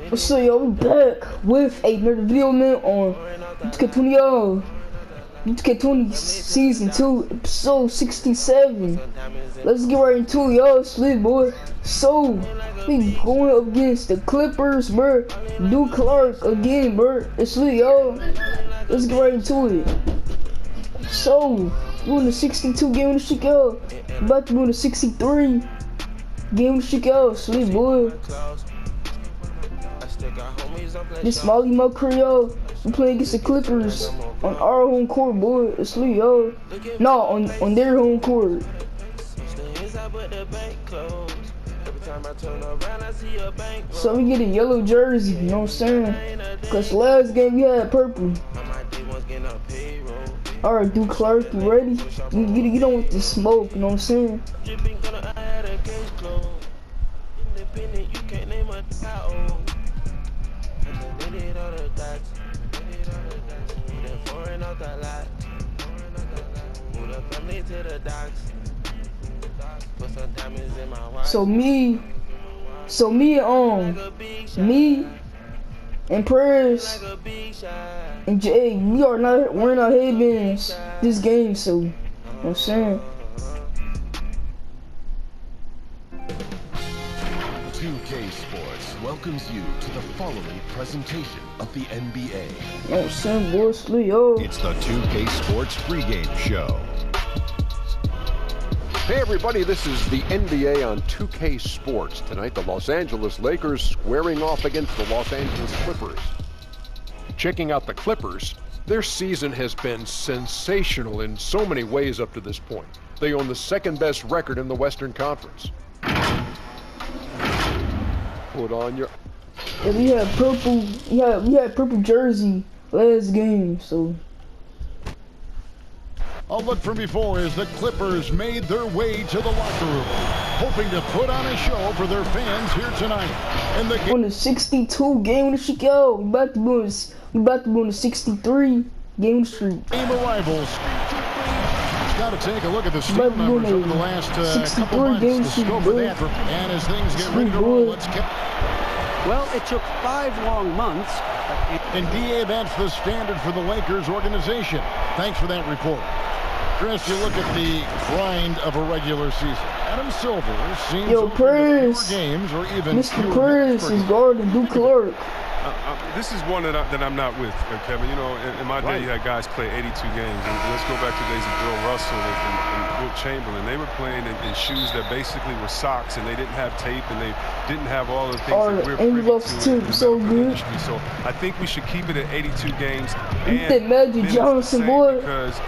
What's up, y'all? We back with another video, man, on UTK20, y'all. UTK20 Season 2, Episode 67. Let's get right into it, y'all. Sleep, boy. So, we going up against the Clippers, bro. Duke Clark again, bro. It's lit, y'all. Let's get right into it. So, we're in the 62 game of the streak, y'all. About to be in the 63 game of the streak, y'all. Sleep, boy. This Molly Mo Creole, we playing against the Clippers on our home court, boy. It's lit, yo. No, on their home court. So we get a yellow jersey, you know what I'm saying? Cause last game we had purple. Alright, Duke Clark, you ready? You don't want the smoke, you know what I'm saying? Me and Prez and Jay, we are not wearing our headbands this game, so you know what I'm saying. 2K Sports welcomes you to the following presentation of the NBA. You know what I'm saying, boys, yo. It's the 2K Sports pregame show. Hey everybody, this is the NBA on 2K Sports. Tonight, the Los Angeles Lakers squaring off against the Los Angeles Clippers. Checking out the Clippers, their season has been sensational in so many ways up to this point. They own the second best record in the Western Conference. Put on your... Yeah, we had purple, we had purple jersey last game, so... A look from before as the Clippers made their way to the locker room, hoping to put on a show for their fans here tonight. And the on the 62 game of the streak, yo, we about to be on the 63 game streak. Game arrivals. Got to take a look at the steal numbers over the last couple months. The scope of that, and as things get ready to roll, let's get. Well, it took 5 long months. Indeed, that's the standard for the Lakers organization. Thanks for that report. Chris, you look at the grind of a regular season. Adam Silver seems to fewer games or even Mr. Chris is guarding Duke Clark. This is one that I'm not with, Kevin. You know, in my day, you had guys play 82 games. And let's go back to the days of Bill Russell and Wilt Chamberlain. They were playing in shoes that basically were socks, and they didn't have tape, and they didn't have all the things that we're privy to. So good. So I think we should keep it at 82 games. You think Magic Johnson, boy? Because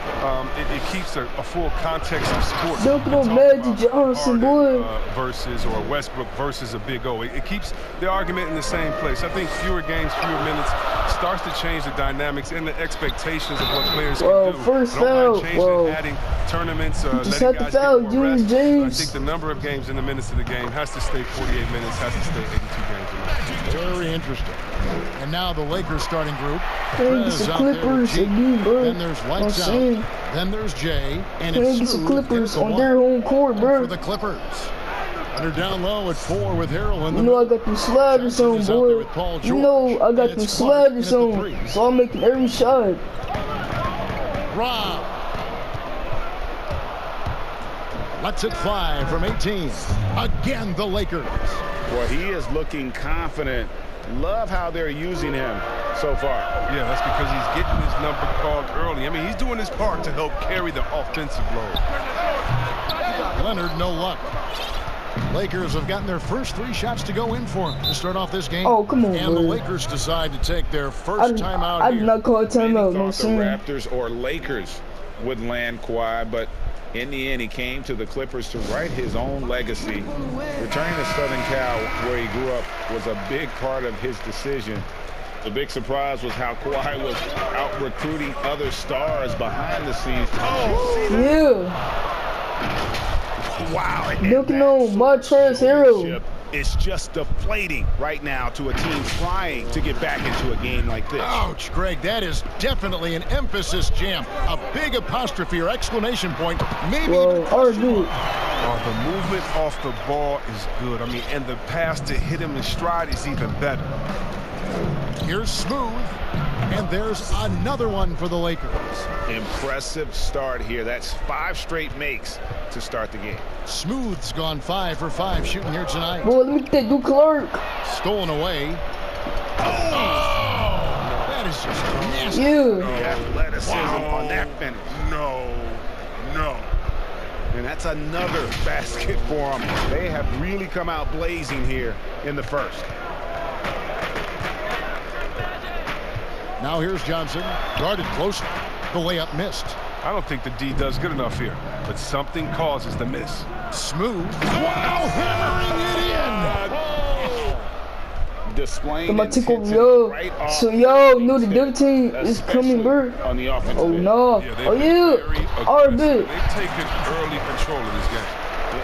it keeps a full context of sports. Look at Magic Johnson, boy. Versus or Westbrook versus a Big O. It keeps the argument in the same place. I think fewer games, fewer minutes starts to change the dynamics and the expectations of what players can do. First foul. Adding tournaments, just had to foul Junior James. I think the number of games in the minutes of the game has to stay 48 minutes, has to stay 82 games. Very interesting. And now the Lakers starting group. It's the Clippers again, bro. Then there's Lights Out. Then there's Jay. And it's the Clippers on their home court, bro. For the Clippers. Under down low at 4 with Harold. You know I got them sliders on, boy. You know I got them sliders on, so I'm making every shot. Rob lets it fly from 18. Again, the Lakers. Well, he is looking confident. Love how they're using him so far. Yeah, that's because he's getting his number called early. I mean, he's doing his part to help carry the offensive load. Leonard, no luck. Lakers have gotten their first 3 shots to go in for him to start off this game. Oh, come on, and the Lakers decide to take their first timeout. I did not call a timeout, no the Raptors or Lakers would land Kawhi, but in the end, he came to the Clippers to write his own legacy. Returning to Southern Cal, where he grew up, was a big part of his decision. The big surprise was how Kawhi was out recruiting other stars behind the scenes. Yeah. Wow. Looking on Montrezl Harrell. It's just deflating right now to a team trying to get back into a game like this. Ouch, Greg, that is definitely an emphasis jam. A big apostrophe or exclamation point. Maybe Whoa, or dude. The movement off the ball is good. I mean, and the pass to hit him in stride is even better. Here's Smooth, and there's another one for the Lakers. Impressive start here. That's 5 straight makes to start the game. Smooth's gone 5 for 5 shooting here tonight. Boy, look at that Duke Clark. Stolen away. Oh, that is just nasty. Yeah. The athleticism on that finish. No. And that's another basket for them. They have really come out blazing here in the first. Now here's Johnson, guarded closely. The layup missed. I don't think the D does good enough here, but something causes the miss. Smooth. Wow, hammering it in. Displaying intensity right off. So no, the other team is coming back. On the offense. Oh no. RB. They've taken early control of this game.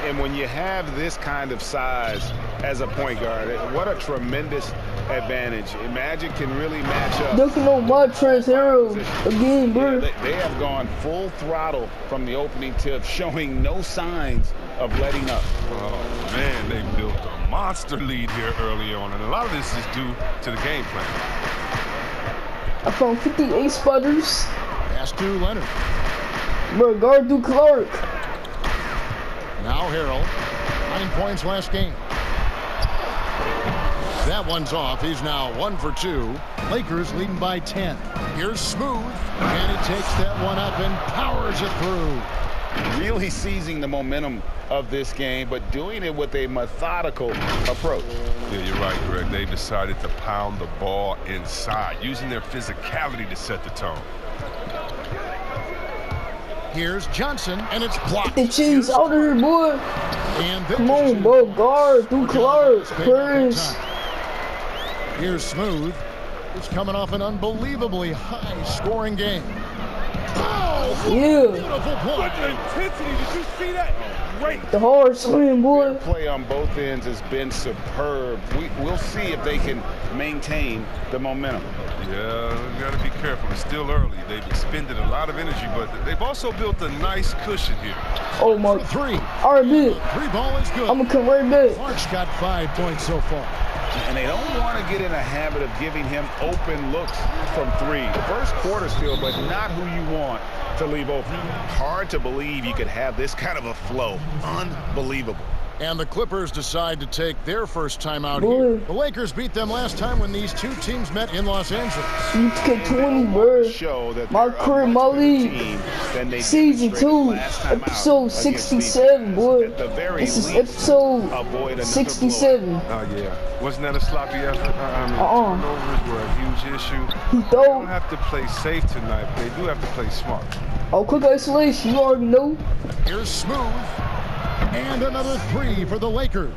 And when you have this kind of size as a point guard, what a tremendous advantage. Magic can really match up. Looking on my Hero again, bro. They have gone full throttle from the opening tip, showing no signs of letting up. Oh, man, they built a monster lead here early on, and a lot of this is due to the game plan. I found 58 spotters. Pass to Leonard. Bro, guard Duke Clark. Now Harrell, 9 points last game. That one's off. He's now 1 for 2. Lakers leading by 10. Here's Smooth, and he takes that one up and powers it through. Really seizing the momentum of this game, but doing it with a methodical approach. Yeah, you're right, Greg. They've decided to pound the ball inside, using their physicality to set the tone. Here's Johnson, and it's blocked. Get the cheese out of here, boy. And come on, bro. Guard, Duke Clark, please. Here's Smooth. It's coming off an unbelievably high-scoring game. Oh, yeah. Beautiful play. Intensity, did you see that? Great. The hard swing, boy. Their play on both ends has been superb. We'll see if they can maintain the momentum. Yeah, you got to be careful. It's still early. They've expended a lot of energy, but they've also built a nice cushion here. Oh, my. 3. RB. 3 ball is good. I'm going to come right back. Clark's got 5 points so far. And they don't want to get in a habit of giving him open looks from 3. The first quarter still, but not who you want to leave open. Hard to believe you could have this kind of a flow. Unbelievable. And the Clippers decide to take their first time out here. The Lakers beat them last time when these two teams met in Los Angeles. You get 20, bro. My career, my league. Season 2, episode 67, boy. This is episode 67. Oh, yeah. Wasn't that a sloppy effort? I mean, turnovers were a huge issue. They don't have to play safe tonight, but they do have to play smart. Oh, quick isolation, you already know. Here's Smooth. And another 3 for the Lakers.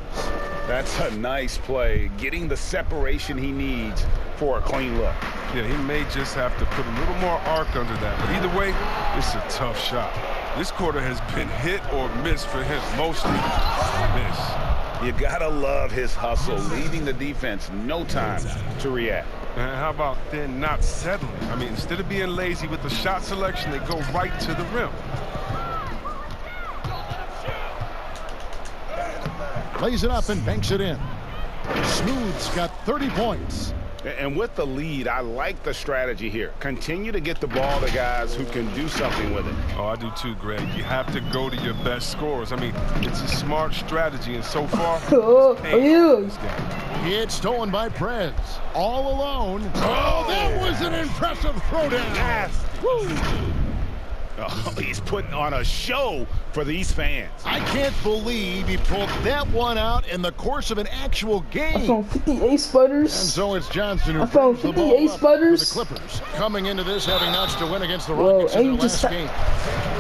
That's a nice play, getting the separation he needs for a clean look. Yeah, he may just have to put a little more arc under that. But either way, it's a tough shot. This quarter has been hit or miss for him. Mostly miss. You gotta love his hustle, leaving the defense no time to react. And how about then not settling? I mean, instead of being lazy with the shot selection, they go right to the rim. Lays it up and banks it in. Smooth's got 30 points. And with the lead, I like the strategy here. Continue to get the ball to guys who can do something with it. Oh, I do too, Greg. You have to go to your best scorers. I mean, it's a smart strategy, and so far, it's stolen by Prez. All alone. Oh, that was an impressive throwdown. Yes. Woo. Oh, he's putting on a show for these fans. I can't believe he pulled that one out in the course of an actual game. I found 58 sputters. And so it's Johnson who found 58 sputters. For the Clippers, coming into this having notched a win against the Rockets in the last game.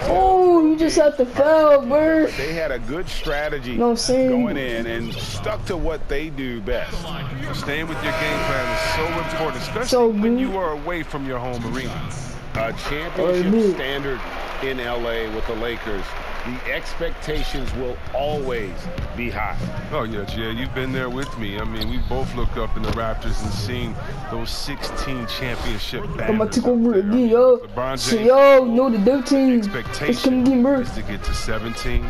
Oh, you just have to foul, bro. They had a good strategy going in and stuck to what they do best. Staying with your game plan is so important, especially when you are away from your home arena. A championship standard in LA with the Lakers the expectations will always be high. Oh, yeah, Jay, you've been there with me. I mean, we both looked up in the Raptors and seen those 16 championship banners. I'm gonna take over again, yo. LeBron So, James, yo, know the dirt team. expectation is to get to 17.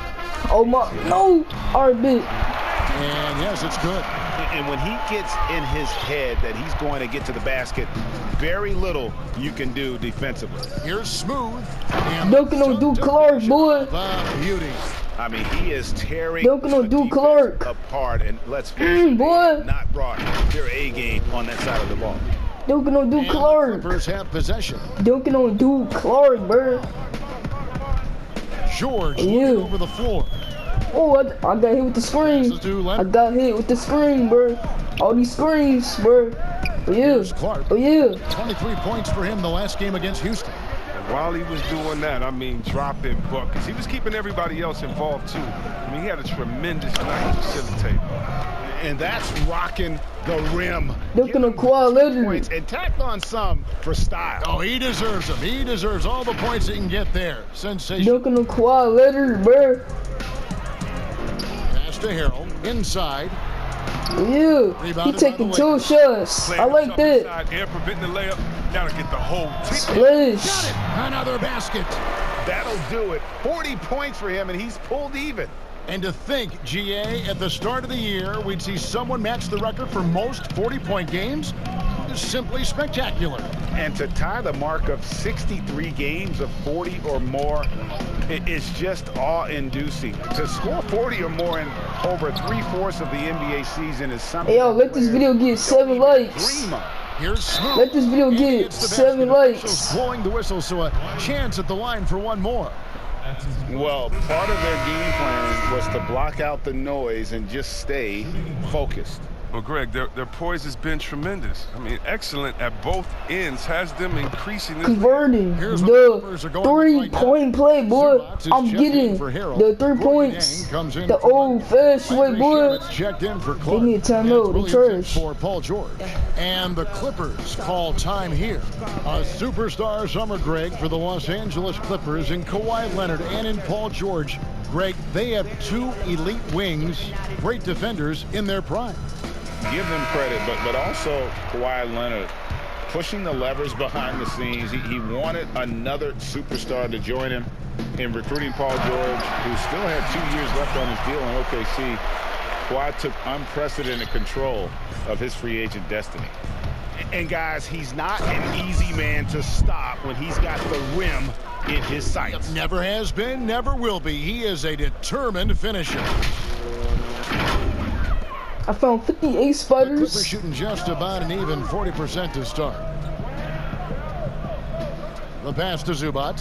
Oh, my. No. All right, big. And, yes, it's good. And when he gets in his head that he's going to get to the basket, very little you can do defensively. Here's Smooth. Duncan on Duke Clark, boy. Beauty. I mean, he is tearing Duncan on the Duke defense Clark. apart. And let's face it, boy. not brought their A game on that side of the ball. Duncan on Duke And Clark. the Clippers have possession. Duncan on Duke Clark, bro. George Yeah. over the floor. Oh, I got hit with the screen. I got hit with the screen, bro. All these screens, bro. Oh, yeah. Clark. Oh, yeah. 23 points for him the last game against Houston. And while he was doing that, I mean, dropping buckets. He was keeping everybody else involved, too. I mean, he had a tremendous night facilitating. And that's rocking the rim. Duncan on Kawhi Leonard. Points and tacked on some for style. Oh, he deserves them. He deserves all the points he can get there. Sensation. Duncan on Kawhi Leonard, bro. Pass to Harrell. Inside. Yeah. He taking 2 shots. I like that. Air preventing the layup. Gotta get the whole team. Splash. Another basket. That'll do it. 40 points for him, and he's pulled even. And to think, GA, at the start of the year, we'd see someone match the record for most 40-point games is simply spectacular. And to tie the mark of 63 games of 40 or more, it's just awe-inducing. To score 40 or more in over 3/4 of the NBA season is something. Hey, yo, let this video get 7 likes. Dream of. Here's Smooth. Let this video get It's the 7 basket. likes. Officials blowing the whistle, so a chance at the line for one more. Well, part of their game plan was to block out the noise and just stay focused. Well, Greg, their poise has been tremendous. I mean, excellent at both ends, has them increasing this. Converting Here's what the Clippers are the going right 3-point play, boy. Zubac is I'm checked getting in for Harrell. the 3 Gordon points. Yang comes in The for old-fashioned way, Landry boy. Shamet's checked in for They Clark. need timeout. They Williams in trash. for Paul George. And the Clippers call time here. A superstar summer, Greg, for the Los Angeles Clippers in Kawhi Leonard and in Paul George. Greg, they have 2 elite wings, great defenders in their prime. Give them credit, but also Kawhi Leonard pushing the levers behind the scenes. He wanted another superstar to join him in recruiting Paul George, who still had 2 years left on his deal in OKC. Kawhi took unprecedented control of his free agent destiny. And guys, he's not an easy man to stop when he's got the rim in his sights. Never has been, never will be. He is a determined finisher. I found 58 Clippers spiders. shooting just about an even 40% to start. The pass to Zubac.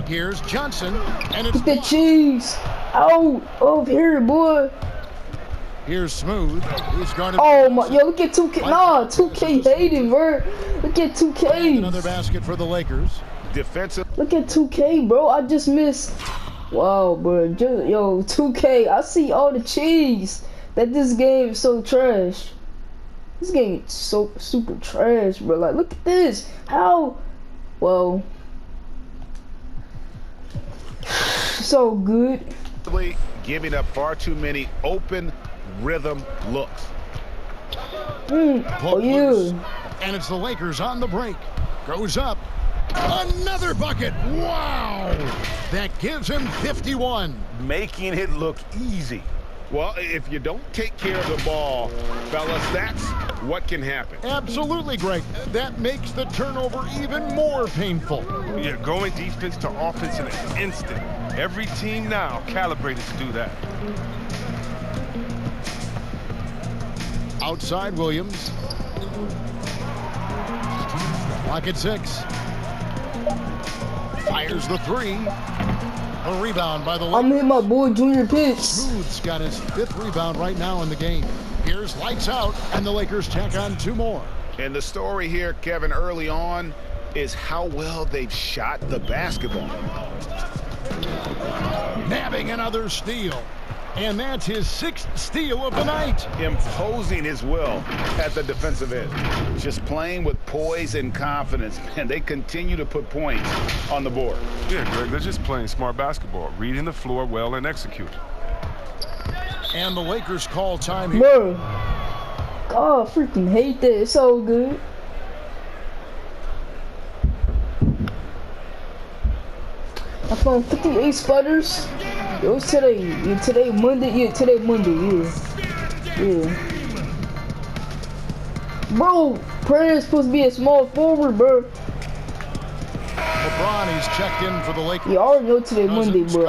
Here's Johnson, and it's Get that cheese out of here, boy. Here's Smooth. He's going to. Oh my, yo, look at 2K. Nah, 2K hating, bro. Look at 2K. Another basket for the Lakers. Defensive. Look at 2K, bro. I just missed. Wow, bro. Yo, 2K. I see all the cheese. That this game is so trash. This game is so super trash, bro. Like, look at this. How? Well, so good. Giving up far too many open rhythm looks. Oh yeah. And it's the Lakers on the break. Goes up. Another bucket. Wow. That gives him 51. Making it look easy. Well, if you don't take care of the ball, fellas, that's what can happen. Absolutely, Greg. That makes the turnover even more painful. Yeah, going defense to offense in an instant. Every team now calibrated to do that. Outside Williams. Clock at 6. Fires the 3. A rebound by the Lakers. I'm hitting my boy Junior Pitts. Smooth's got his 5th rebound right now in the game. Here's lights out, and the Lakers tack on 2 more. And the story here, Kevin, early on is how well they've shot the basketball. Nabbing another steal. And that's his 6th steal of the night. Imposing his will at the defensive end. Just playing with poise and confidence. And they continue to put points on the board. Yeah, Greg, they're just playing smart basketball. Reading the floor well and executing. And the Lakers call time here. Bro. God, I freaking hate that. It's so good. I found 58 sputters. It was today. Yeah, today Monday. Yeah, today Monday. Yeah. Bro, Perez supposed to be a small forward, bro. LeBron, he's checked in for the Lakers. Yeah, I already know today Monday, bro.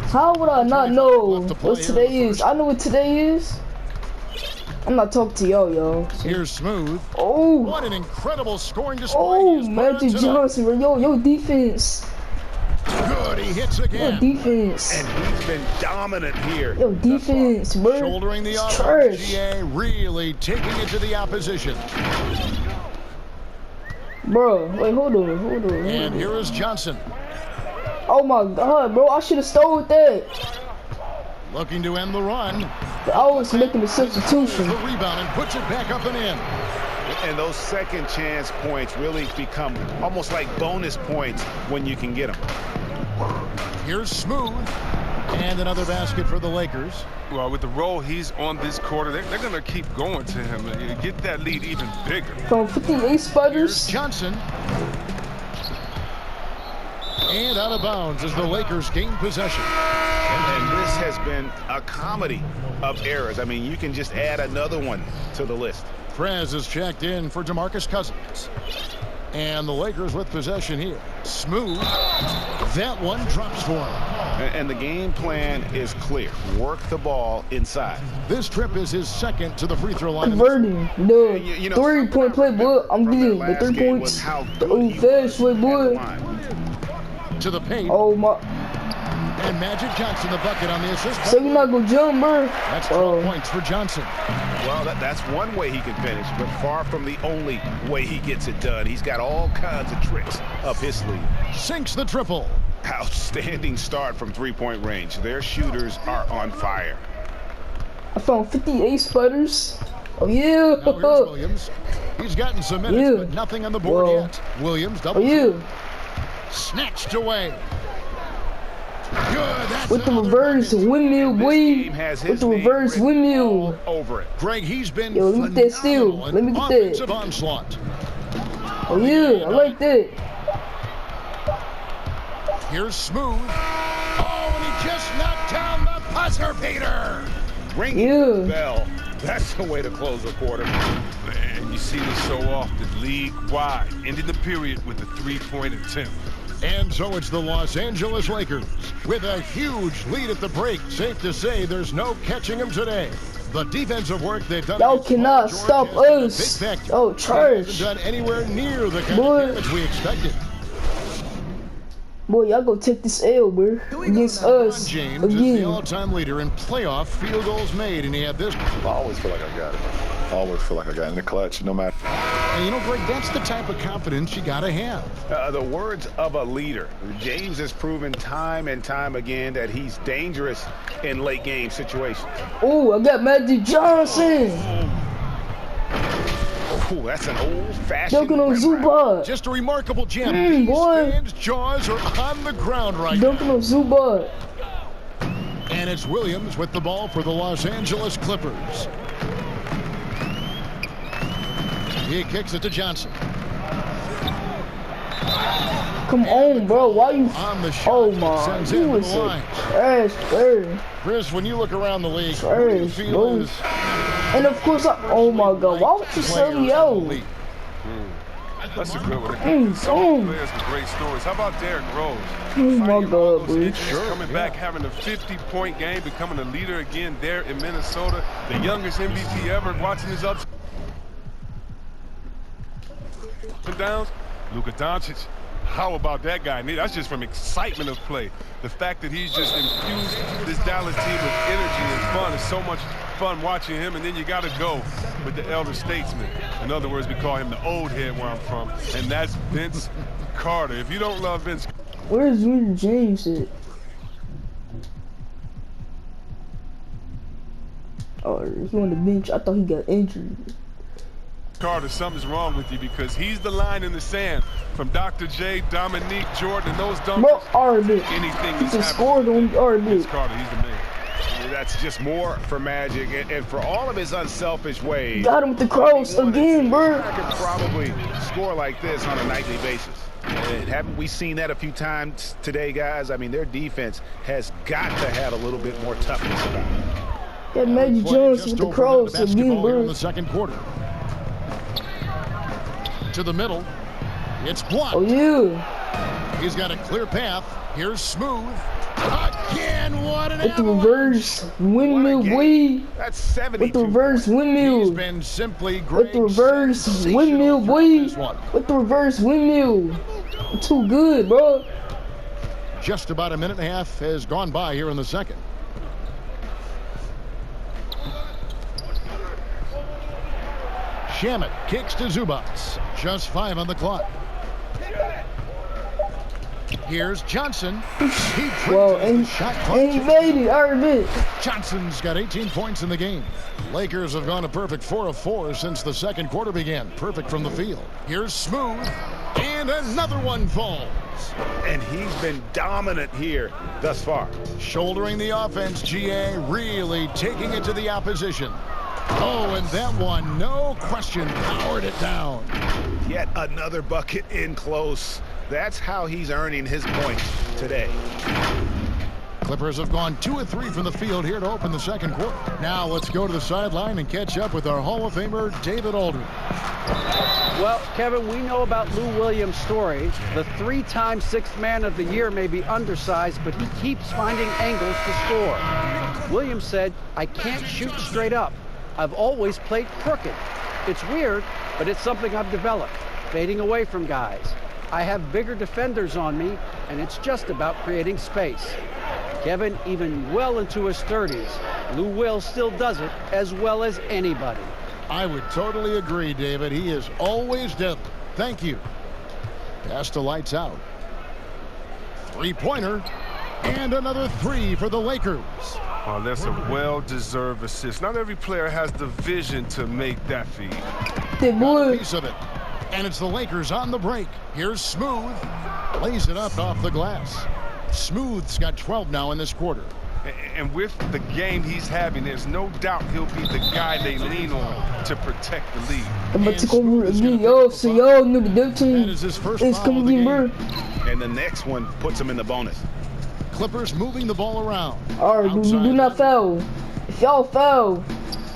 How would I not know what today is? I know what today is. I'm not talking to y'all. Here's Smooth. Oh. What an incredible scoring display. Oh, Magic Johnson, bro. Yo, defense. Good, he hits again. Yo, defense. And he's been dominant here. Yo, defense, bro. Shouldering the it's offense. GA really taking it to the opposition. Bro, wait, hold on. And here is Johnson. Oh my God, bro. I should have stole that. Looking to end the run. I was making a substitution. The rebound and puts it back up and in. And those second chance points really become almost like bonus points when you can get them. Here's Smooth. And another basket for the Lakers. Well, with the role he's on this quarter, they're going to keep going to him and get that lead even bigger. From 58 sputters. Here's Johnson. And out of bounds as the Lakers gain possession. And this has been a comedy of errors. I mean, you can just add another one to the list. Prez is checked in for DeMarcus Cousins. And the Lakers with possession here. Smooth. That one drops for him. And the game plan is clear. Work the ball inside. This trip is his second to the free throw line. Converting. No. 3-point play, boy. I'm getting the 3 points. The old fast way, boy. To the paint. Oh, my. And Magic Johnson, the bucket on the assist. So you're not going to jump, bro? That's 12 points for Johnson. Well, that's one way he can finish, but far from the only way he gets it done. He's got all kinds of tricks up his sleeve. Sinks the triple. Outstanding start from three-point range. Their shooters are on fire. I found 58 sputters. Oh, yeah. Now here's Williams. He's gotten some minutes, but nothing on the board yet. Williams double. Oh, yeah. Snatched away. Good. With the reverse windmill, boy. With the reverse windmill. Over it. Greg, he's been yo, let me get that steal. Let me get that. Onslaught. Oh, yeah. I like that. Here's Smooth. Oh, and he just knocked down the buzzer beater. Ringing the bell. That's the way to close a quarter. Man, you see this so often, league-wide. Ending the period with a three-point attempt. And so it's the Los Angeles Lakers with a huge lead at the break. Safe to say there's no catching them today. The defensive work they've done. Y'all cannot stop us. Oh, trash. Done anywhere near the kind of damage we expected. Boy, y'all go take this L, bro. Against us. James is the all-time leader in playoff field goals made, and he had this. I always feel like I got it. I always feel like I got it in the clutch, no matter. And you know, Greg, that's the type of confidence you gotta have. The words of a leader. James has proven time and time again that he's dangerous in late game situations. Oh, I got Magic Johnson. Oh, that's an old-fashioned dunking on Zubac. Just a remarkable gem. Boy. Fans' jaws are on the ground right dunking on Zubac. And it's Williams with the ball for the Los Angeles Clippers. He kicks it to Johnson. Come on, bro. Why you? On the shot. Oh my! You was so trash, bro. Chris, when you look around the league, trash, what do you feel is? And of course, oh my God! Why would you sell me out? That's a good one. Some players with great stories. How about Derrick Rose? Oh my God, bro! Coming back, having a 50-point game, becoming a leader again there in Minnesota. The youngest MVP ever. Watching his ups and downs. Luka Doncic. How about that guy? That's just from excitement of play. The fact that he's just infused this Dallas team with energy and fun. It's so much fun watching him. And then you got to go with the elder statesman. In other words, we call him the old head where I'm from. And that's Vince Carter. If you don't love Vince, where's James at? Oh, he on the bench. I thought he got injured. Carter, something's wrong with you because he's the line in the sand from Dr. J, Dominique, Jordan, and those dunkers. Bro, Arbit. Anything He is just scored on Arbit. It's Carter, he's the man. That's just more for Magic, and for all of his unselfish ways. Got him with the cross again, bro. I could probably score like this on a nightly basis. And haven't we seen that a few times today, guys? I mean, their defense has got to have a little bit more toughness about it. Got Magic Johnson with the cross again, bro. In the second quarter. To the middle. It's blocked. Oh, yeah. He's got a clear path. Here's Smooth. Again, what an with the reverse windmill, boy. That's 72. With the reverse windmill. He's been simply great. With the reverse windmill, boy. With the reverse windmill. Too good, bro. Just about a minute and a half has gone by here in the second. Shamet kicks to Zubats. Just 5 on the clock. Here's Johnson. Well, and he made it, Arbit. Johnson's got 18 points in the game. Lakers have gone a perfect 4 of 4 since the second quarter began. Perfect from the field. Here's Smooth. And another one falls. And he's been dominant here thus far. Shouldering the offense, GA really taking it to the opposition. Oh, and that one, no question, powered it down. Yet another bucket in close. That's how he's earning his points today. Clippers have gone 2 of 3 from the field here to open the second quarter. Now let's go to the sideline and catch up with our Hall of Famer, David Aldridge. Well, Kevin, we know about Lou Williams' story. The 3-time Sixth Man of the Year may be undersized, but he keeps finding angles to score. Williams said, "I can't shoot straight up. I've always played crooked. It's weird, but it's something I've developed, fading away from guys. I have bigger defenders on me, and it's just about creating space." Kevin, even well into his 30s, Lou Will still does it as well as anybody. I would totally agree, David. He is always deadly. Thank you. Pass to lights out. Three-pointer. And another 3 for the Lakers. Oh, that's a well-deserved assist. Not every player has the vision to make that feed. Got a piece of it. And it's the Lakers on the break. Here's Smooth. Lays it up off the glass. Smooth's got 12 now in this quarter. And with the game he's having, there's no doubt he'll be the guy they lean on to protect the lead. I'm about to take over again, yo, so y'all know the dunk team is coming in, bro. And the next one puts him in the bonus. Clippers moving the ball around. All right, do not foul. If y'all foul,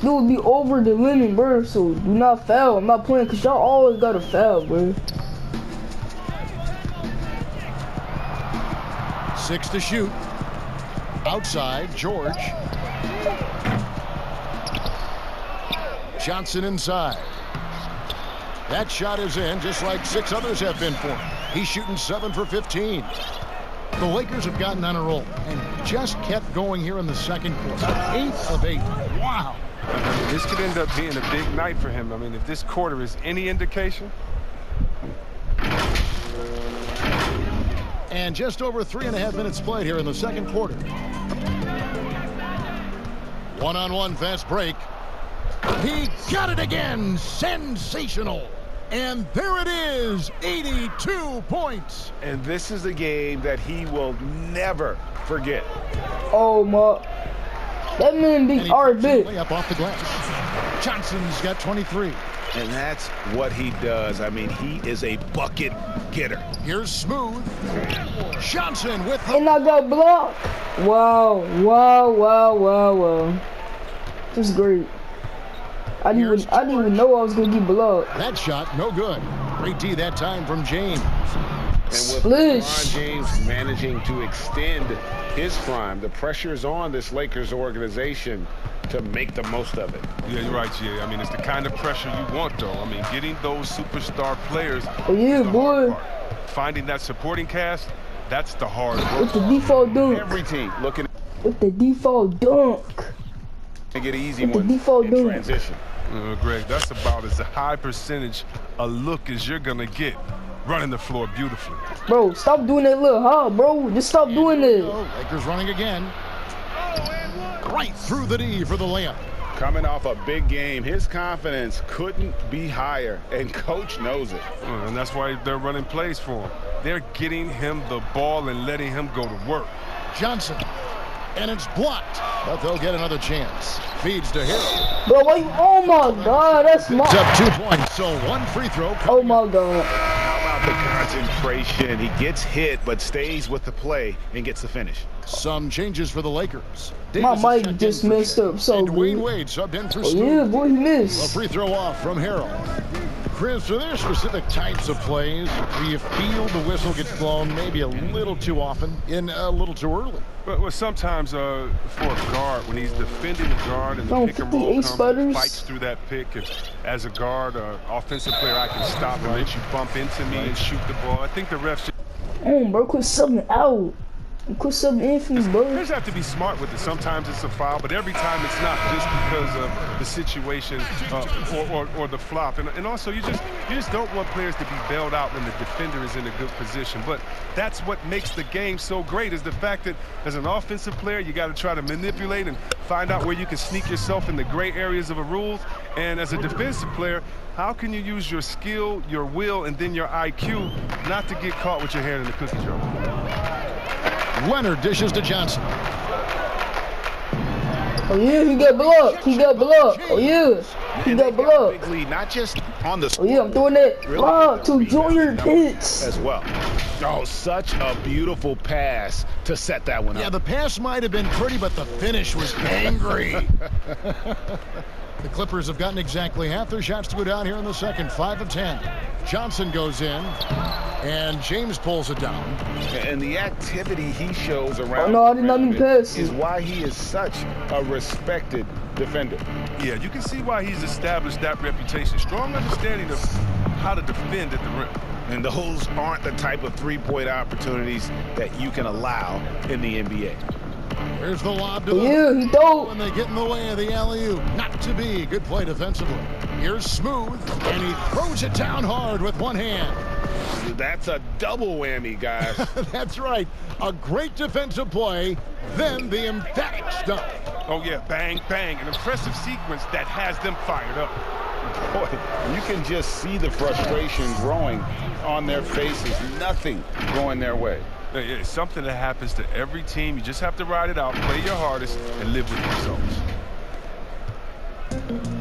it will be over the limit, bro. So do not foul. I'm not playing because y'all always got to foul, bro. 6 to shoot. Outside, George. Johnson inside. That shot is in, just like 6 others have been for him. He's shooting 7 for 15. The Lakers have gotten on a roll and just kept going here in the second quarter. 8 of 8. Wow. I mean, this could end up being a big night for him. I mean, if this quarter is any indication. And just over 3.5 minutes played here in the second quarter. One-on-one fast break. He got it again. Sensational. And there it is, 82 points. And this is a game that he will never forget. Oh, my. That man beat Arbit. Up off the glass. Johnson's got 23. And that's what he does. I mean, he is a bucket getter. Here's Smooth. Johnson with the... And I got blocked. Wow, wow, wow, wow, wow. This is great. I didn't even know I was going to get blocked. That shot, no good. Great D that time from James. And with LeBron James managing to extend his prime, the pressure is on this Lakers organization to make the most of it. Yeah, you're right, Jay. I mean, it's the kind of pressure you want, though. I mean, getting those superstar players. Oh, yeah, boy. Finding that supporting cast, that's the hard work. With the default dunk. Every team looking with the default dunk. To get an easy with one the default in dunk. transition. Greg, that's about as a high percentage a look as you're going to get running the floor beautifully. Bro, stop doing that little hop, bro. Just stop doing it. Lakers running again. Right through the D for the layup. Coming off a big game, his confidence couldn't be higher, and coach knows it. And that's why they're running plays for him. They're getting him the ball and letting him go to work. Johnson, and it's blocked, but they'll get another chance. Feeds to Hill. Bro, why you? Oh my God, that's my. It's up 2 points, so one free throw. Oh my God. How about the concentration? He gets hit, but stays with the play and gets the finish. Some changes for the Lakers. My Davis mic just messed up so and Dwayne good. Wade subbed in for Oh Smooth. yeah, boy, he A missed. free throw off from Harrell. Chris, are there specific types of plays where you feel the whistle gets blown maybe a little too often and a little too early? But sometimes for a guard, when he's defending the guard and the Oh, pick and 58 roll comes, sputters. he fights through that pick. And as a guard, offensive player, I can stop and let you bump into me and shoot the ball. I think the refs Oh, bro, quit subbing out. Quit subbing in for me, bro. just have to be smart with it. Sometimes it's a foul, but every time it's not, just because of the situation or the flop. And also, you just don't want players to be bailed out when the defender is in a good position. But that's what makes the game so great, is the fact that as an offensive player, you got to try to manipulate and find out where you can sneak yourself in the gray areas of a rules. And as a defensive player, how can you use your skill, your will, and then your IQ not to get caught with your hand in the cookie jar? Leonard dishes to Johnson. Oh yeah, he got blocked. He got blocked. Oh yeah, he got blocked. Big lead, not just on the Oh yeah, I'm throwing that block to Junior Pitts. as well. Oh, such a beautiful pass to set that one up. Yeah, the pass might have been pretty, but the finish was angry. The Clippers have gotten exactly half their shots to go down here in the second, 5 of 10. Johnson goes in, and James pulls it down. And the activity he shows around Oh no, I did not mean pass. is why he is such a respected defender. Yeah, you can see why he's established that reputation. Strong understanding of how to defend at the rim. And those aren't the type of three-point opportunities that you can allow in the NBA. Here's the lob to Oh the yeah, he dope. when they get in the way of the alley-oop. Not to be. Good play defensively. Here's Smooth, and he throws it down hard with one hand. That's a double whammy, guys. That's right. A great defensive play, then the emphatic stop. Oh yeah, bang, bang. An impressive sequence that has them fired up. Boy, you can just see the frustration growing on their faces. Nothing going their way. It's something that happens to every team. You just have to ride it out, play your hardest, and live with the results.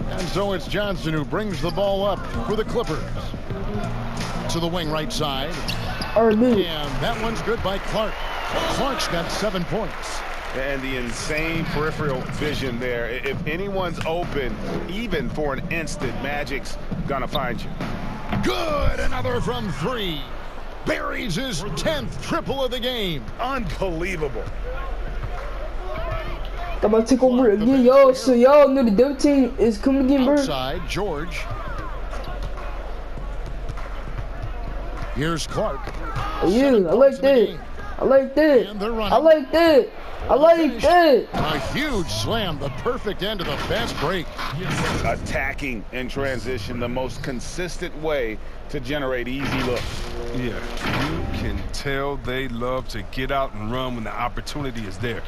And so it's Johnson who brings the ball up for the Clippers. To the wing right side. Or me. And that one's good by Clark. Clark's got 7 points. And the insane peripheral vision there. If anyone's open, even for an instant, Magic's gonna find you. Good, another from 3. Buries his 10th triple of the game. Unbelievable. I'm about to take over again, y'all. So y'all know the double team is coming again, bro. Outside, George. Here's Clark. Oh yeah, I like that. I like that. And they're running. I like that. I like that. A huge slam, the perfect end of the fast break. Attacking in transition, the most consistent way to generate easy looks. Yeah, you can tell they love to get out and run when the opportunity is there.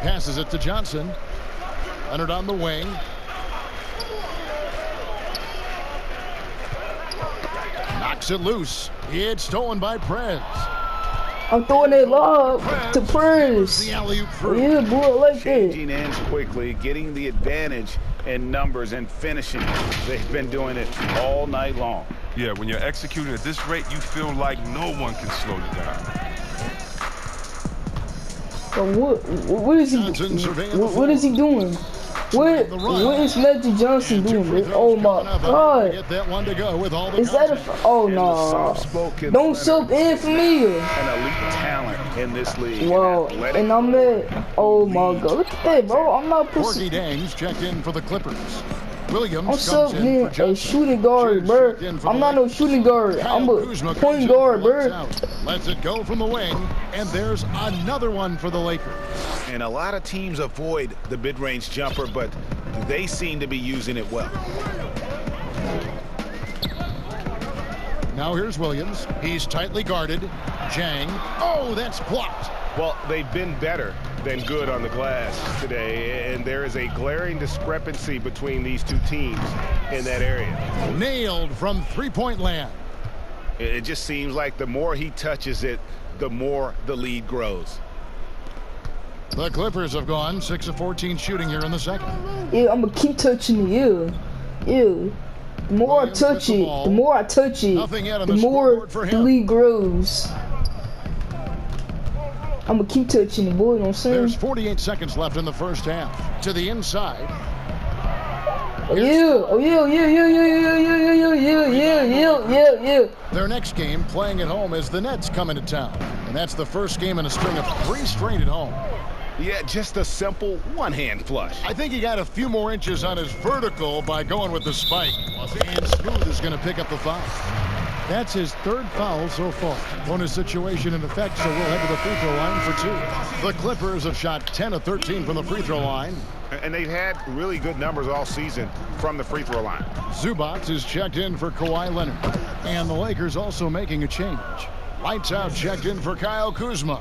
Passes it to Johnson. Leonard on the wing. Knocks it loose. It's stolen by Prez. I'm throwing that lob to The Prez. alley-oop Oh through. yeah, boy, I like that. Changing ends quickly, getting the advantage in numbers and finishing. They've been doing it all night long. Yeah, when you're executing at this rate, you feel like no one can slow you down. But what is he? Johnson surveying the What is he doing? What is Magic Johnson doing, bro? Oh my God! Get that one to go with all the Is that a? Oh And the no! soft-spoken Don't Leonard, sub in for me. an elite talent in this league. Wow, Athletic, and I'm at. Oh my God! Look at that, bro. I'm not Porky pushing. Dangs checked in for the Clippers. Williams I'm comes subbing in for in a Johnson. shooting guard, bro. Checked in for I'm the not no Lakers. shooting guard. I'm Kyle a Kuzma comes point in guard, for lights bro. out. Lets it go from the wing, and there's another one for the Lakers. And a lot of teams avoid the mid-range jumper, but they seem to be using it well. Now here's Williams. He's tightly guarded. Jang. Oh, that's blocked. Well, they've been better than good on the glass today, and there is a glaring discrepancy between these two teams in that area. Nailed from three-point land. It just seems like the more he touches it, the more the lead grows. The Clippers have gone 6 of 14 shooting here in the second. Yeah, I'm gonna keep touching it. Yeah. The more I touch it, the more the more the lead grows. I'm gonna keep touching it, boy. You know what I'm saying? There's 48 seconds left in the first half. To the inside. Yeah. Their next game playing at home is the Nets coming to town. And that's the first game in a string of 3 straight at home. Yeah, just a simple one-hand flush. I think he got a few more inches on his vertical by going with the spike. And Smooth is going to pick up the foul. That's his 3rd foul so far. Bonus situation in effect, so we'll head to the free throw line for 2. The Clippers have shot 10 of 13 from the free throw line. And they've had really good numbers all season from the free throw line. Zubac is checked in for Kawhi Leonard. And the Lakers also making a change. Lights out checked in for Kyle Kuzma.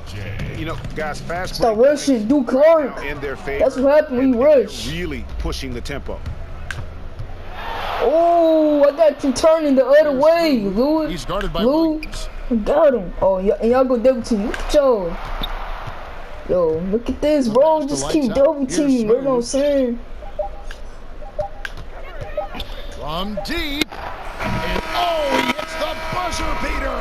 You know, guys, fast stop rushing, Duke Clark. In their favor. That's what happened when you rush. Really pushing the tempo. Oh, I got you turning the other way, Lou. He's guarded by Lou. I got him. Oh, and y'all go double team. Look at y'all. Yo, look at this, bro. Just keep double teaming. You know what I'm saying? From deep. And oh, he hits the buzzer beater.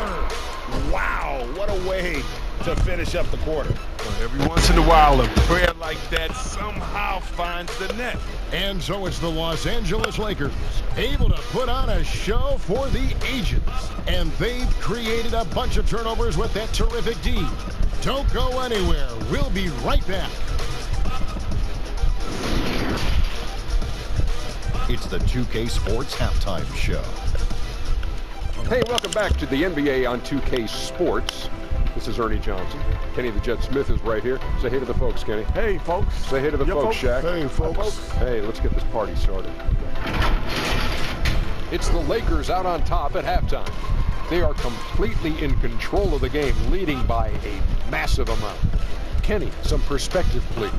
Wow, what a way to finish up the quarter. Every once in a while, a prayer like that somehow finds the net. And so it's the Los Angeles Lakers able to put on a show for the ages. And they've created a bunch of turnovers with that terrific D. Don't go anywhere. We'll be right back. It's the 2K Sports Halftime Show. Hey, welcome back to the NBA on 2K Sports. This is Ernie Johnson. Kenny the Jet Smith is right here. Say hey to the folks, Kenny. Hey, folks. Say hey to the folks, Shaq. Hey, folks. Hey, let's get this party started. It's the Lakers out on top at halftime. They are completely in control of the game, leading by a massive amount. Kenny, some perspective, please.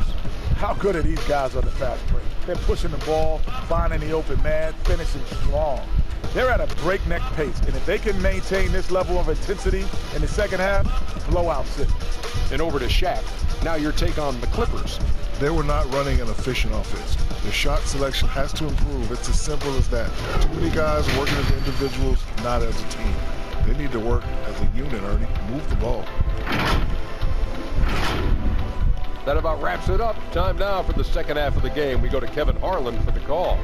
How good are these guys on the fast break? They're pushing the ball, finding the open man, finishing strong. They're at a breakneck pace, and if they can maintain this level of intensity in the second half, blowout city. And over to Shaq. Now your take on the Clippers. They were not running an efficient offense. The shot selection has to improve. It's as simple as that. Too many guys working as individuals, not as a team. They need to work as a unit, Ernie. Move the ball. That about wraps it up. Time now for the second half of the game. We go to Kevin Harlan for the call.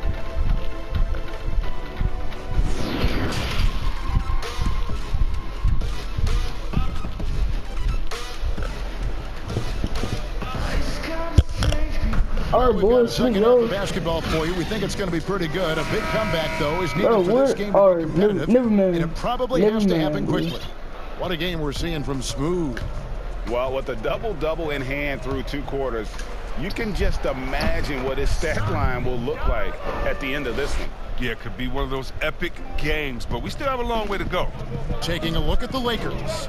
All right, boys, second half of basketball for you. We think it's going to be pretty good. A big comeback, though, is needed for this game to be competitive, and it probably has to happen quickly. What a game we're seeing from Smooth. Well, with a double-double in hand through 2 quarters, you can just imagine what his stat line will look like at the end of this one. Yeah, it could be one of those epic games, but we still have a long way to go. Taking a look at the Lakers.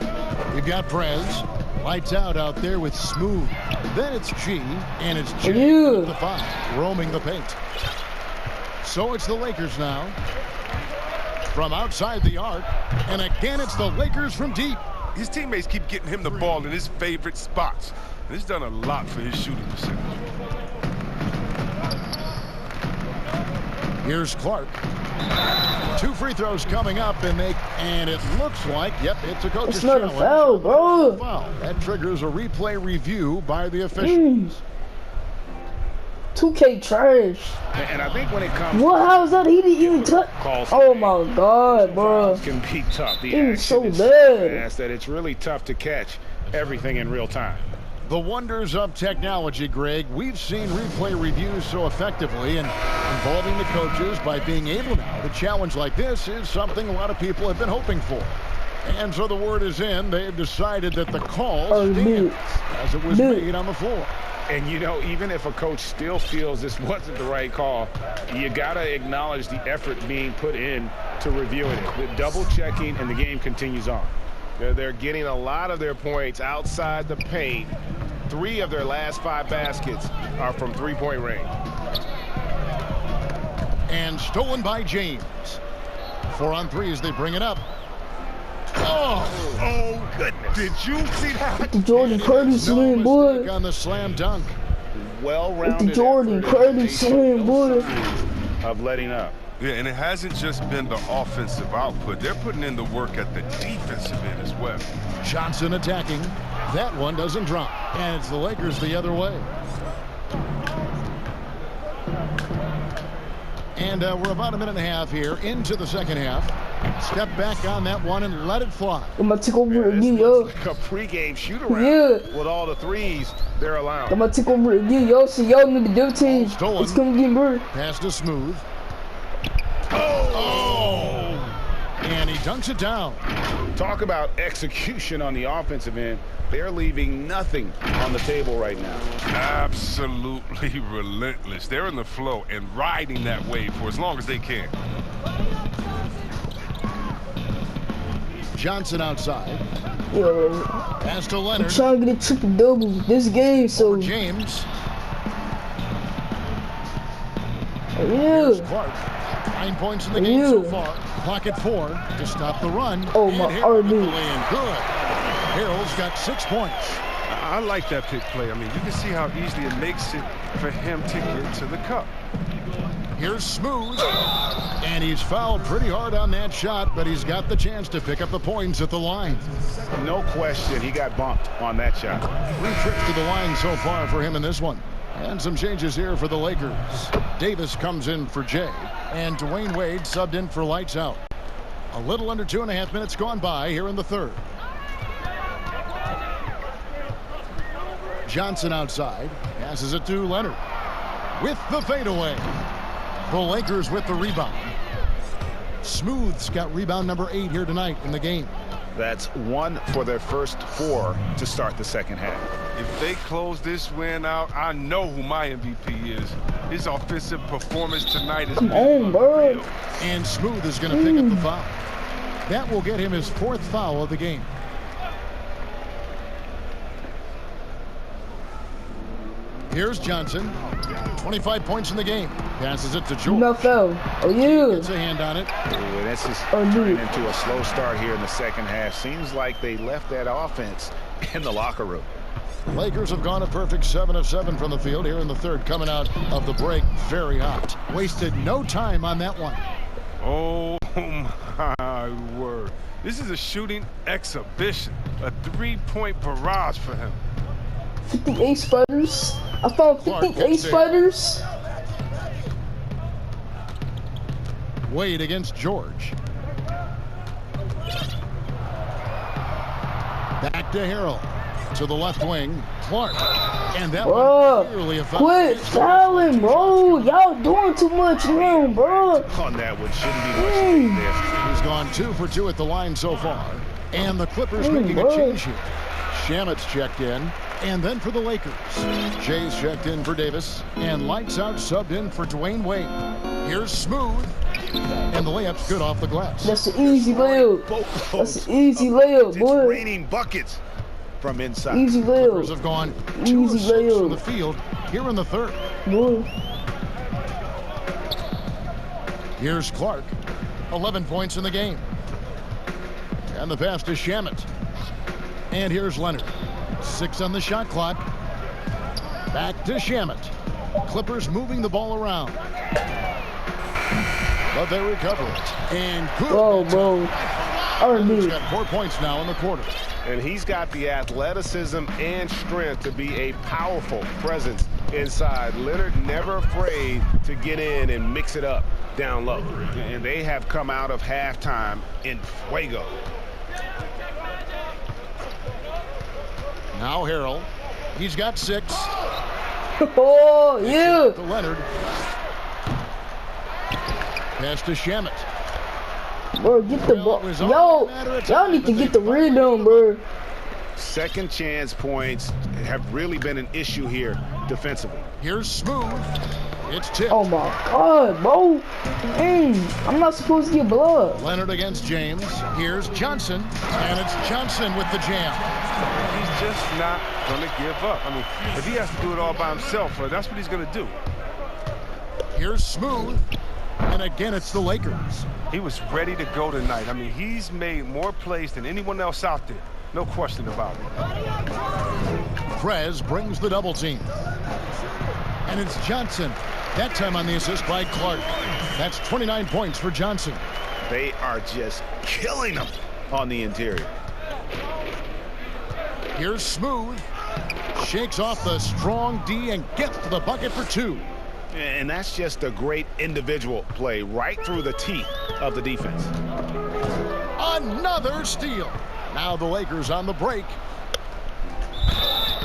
We've got Prez. Lights out there with Smooth. Then it's G, and it's J with the 5, roaming the paint. So it's the Lakers now. From outside the arc, and again it's the Lakers from deep. His teammates keep getting him the ball in his favorite spots. And it's done a lot for his shooting percentage. Here's Clark. 2 free throws coming up, and it looks like, yep, it's a coach's challenge. It's not a foul, bro. Foul. That triggers a replay review by the officials. 2K trash. And I think when it comes how is that? He didn't even touch. Oh my God, bro. Can be tough. The action so is bad fast that it's really tough to catch everything in real time. The wonders of technology, Greg. We've seen replay reviews so effectively, and involving the coaches by being able now to challenge like this is something a lot of people have been hoping for. And so the word is in. They've decided that the call stands as it was made on the floor. And, you know, even if a coach still feels this wasn't the right call, you got to acknowledge the effort being put in to reviewing it. The double checking, and the game continues on. They're getting a lot of their points outside the paint. 3 of their last 5 baskets are from three-point range. And stolen by James. 4 on 3 as they bring it up. Oh goodness. Did you see that? The Jordan Purdy slam, boy. On the slam dunk. Well-rounded the Jordan Purdy slam, boy. Of letting up. Yeah, and it hasn't just been the offensive output. They're putting in the work at the defensive end as well. Johnson attacking. That one doesn't drop. And it's the Lakers the other way. And we're about a minute and a half here into the second half. Step back on that one and let it fly. I'm going to take over again, yo. Like a pregame shoot-around. Yeah. With all the threes they're allowing. I'm going to take over again, yo. So y'all need the double team. It's going to get more. Pass to Smooth. Oh! And he dunks it down. Talk about execution on the offensive end. They're leaving nothing on the table right now. Absolutely relentless. They're in the flow and riding that wave for as long as they can. Johnson outside. Yo. Pass to Leonard. I'm trying to get a triple-double this game, so. James. Yeah. Clark. 9 points in the game so far. Clock at 4 to stop the run. Oh, my RB. Good. Harrell's got 6 points. I like that pick play. I mean, you can see how easily it makes it for him to get to the cup. Here's Smooth. And he's fouled pretty hard on that shot, but he's got the chance to pick up the points at the line. No question, he got bumped on that shot. 3 trips to the line so far for him in this one. And some changes here for the Lakers. Davis comes in for Jay. And Dwayne Wade subbed in for Lights Out. A little under 2.5 minutes gone by here in the third. Johnson outside. Passes it to Leonard. With the fadeaway. The Lakers with the rebound. Smooth's got rebound number 8 here tonight in the game. That's 1 for their first 4 to start the second half. If they close this win out, I know who my MVP is. His offensive performance tonight is bro. And Smooth is going to pick up the foul. That will get him his 4th foul of the game. Here's Johnson. 25 points in the game. Passes it to George. No foul. Oh, yeah. Gets a hand on it. Ooh, that's just turning into a slow start here in the second half. Seems like they left that offense in the locker room. Lakers have gone a perfect 7 of 7 from the field here in the third. Coming out of the break very hot. Wasted no time on that one. Oh, my word. This is a shooting exhibition. A 3-point barrage for him. 58 spiders. I found 58 spiders. Wade against George. Back to Harrell. To the left wing. Clark. And that one clearly a foul. Quit fouling, bro. Y'all doing too much now, bro. On that one, shouldn't be much there. He's gone 2 for 2 at the line so far. And the Clippers making a change here. Shamet's checked in. And then for the Lakers, Jay's checked in for Davis. And Lights Out subbed in for Dwayne Wade. Here's Smooth. And the layup's good off the glass. That's an easy layup. That's an easy layup, boy. It's raining buckets from inside. Easy layup. Clippers have gone 2 of 6 from the field here in the third. Boy. Here's Clark. 11 points in the game. And the pass to Shamet. And here's Leonard. 6 on the shot clock. Back to Shamet. Clippers moving the ball around. But they recover it. And good. Whoa, bro. He's got 4 points now in the quarter. And he's got the athleticism and strength to be a powerful presence inside. Leonard never afraid to get in and mix it up down low. And they have come out of halftime in fuego. Now Harrell. He's got 6. Oh, yeah. To Leonard. Pass to Shamet. Bro, get the ball. Yo, y'all need to get the rebound, bro. Second chance points have really been an issue here defensively. Here's Smooth. It's tipped. Oh my God, bro. I'm not supposed to get blood. Leonard against James. Here's Johnson, and it's Johnson with the jam. He's just not going to give up. I mean, if he has to do it all by himself, that's what he's going to do. Here's Smooth, and again it's the Lakers. He was ready to go tonight. I mean, he's made more plays than anyone else out there. No question about it. Prez brings the double team. And it's Johnson. That time on the assist by Clark. That's 29 points for Johnson. They are just killing them on the interior. Here's Smooth. Shakes off the strong D and gets to the bucket for 2. And that's just a great individual play right through the teeth of the defense. Another steal. Now the Lakers on the break.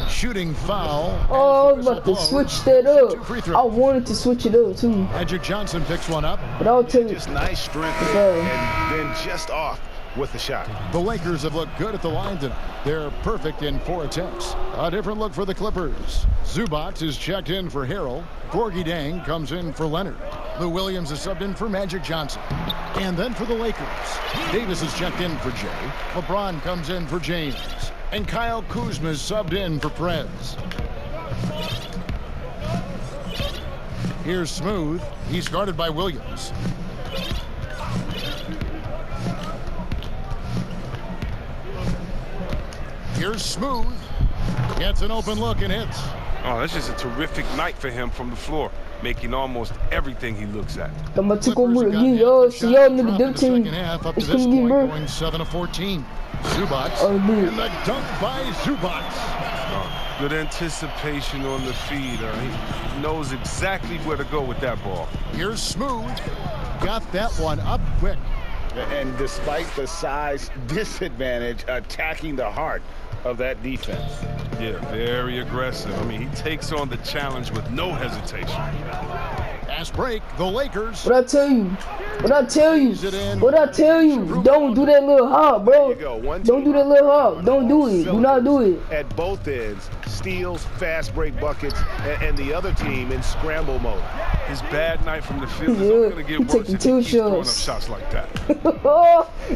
Shooting foul. Oh, I was about to switch that up. I wanted to switch it up too. Magic Johnson picks one up. But I'll tell you. Just nice strength there, and then just off with the shot. The Lakers have looked good at the line tonight. They're perfect in 4 attempts. A different look for the Clippers. Zubac is checked in for Harrell. Gorgie Dang comes in for Leonard. Lou Williams is subbed in for Magic Johnson. And then for the Lakers, Davis is checked in for Jay. LeBron comes in for James. And Kyle Kuzma is subbed in for Prez. Here's Smooth. He's guarded by Williams. Here's Smooth. Gets an open look and hits. Oh, that's just a terrific night for him from the floor, making almost everything he looks at. I'm about to go over again, y'all. See y'all in the dip team. Up to this point, going 7-14. Zubac. And the dunk by Zubac. Good anticipation on the feed. He knows exactly where to go with that ball. Here's Smooth. Got that one up quick. And despite the size disadvantage, attacking the heart of that defense. Yeah, very aggressive. I mean, he takes on the challenge with no hesitation. Fast break, the Lakers. What I tell you? What I tell you? What I tell you? Don't do that little hop, bro. Don't do that little hop. Don't do it. Do not do it. At both ends, steals, fast break buckets, and the other team in scramble mode. His bad night from the field is only going to get worse if he keeps throwing up shots like that.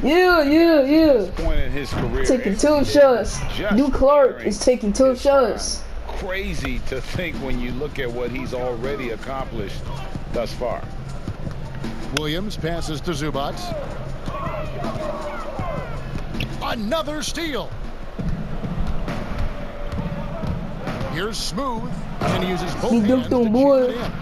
Yeah. Point in his career. Taking 2 shots. Duke Clark is taking 2 shots. Crazy to think when you look at what he's already accomplished thus far. Williams passes to Zubac. Another steal. Here's Smooth. And he uses both hands to keep it in.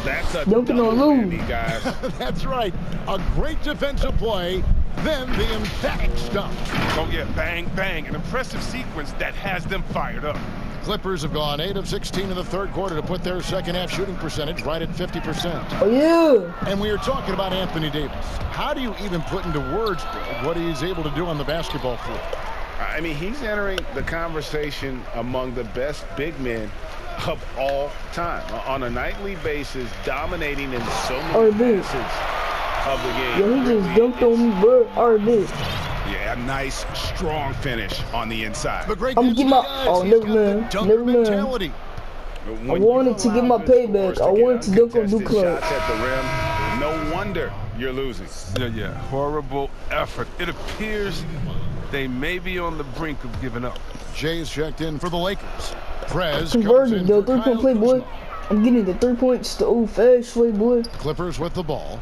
That's a dunking on Lou. guys. That's right. A great defensive play. Then the emphatic stop. Oh, yeah, bang, bang. An impressive sequence that has them fired up. Clippers have gone 8 of 16 in the third quarter to put their second half shooting percentage right at 50%. Oh, yeah. And we are talking about Anthony Davis. How do you even put into words, Bill, what he's able to do on the basketball floor? I mean, he's entering the conversation among the best big men of all time. On a nightly basis, dominating in so many facets of the game. Yo, he just dunked on me, bro. Yeah, nice, strong finish on the inside. I'm getting my... Oh, never mind. I wanted to get my payback. I wanted to dunk on Duke Clark. Shots at the rim. No wonder you're losing. Yeah. Horrible effort. It appears they may be on the brink of giving up. Jay's checked in for the Lakers. Prez converted the 3-point play, boy. I'm getting the 3 points the old-fashioned way, boy. Clippers with the ball.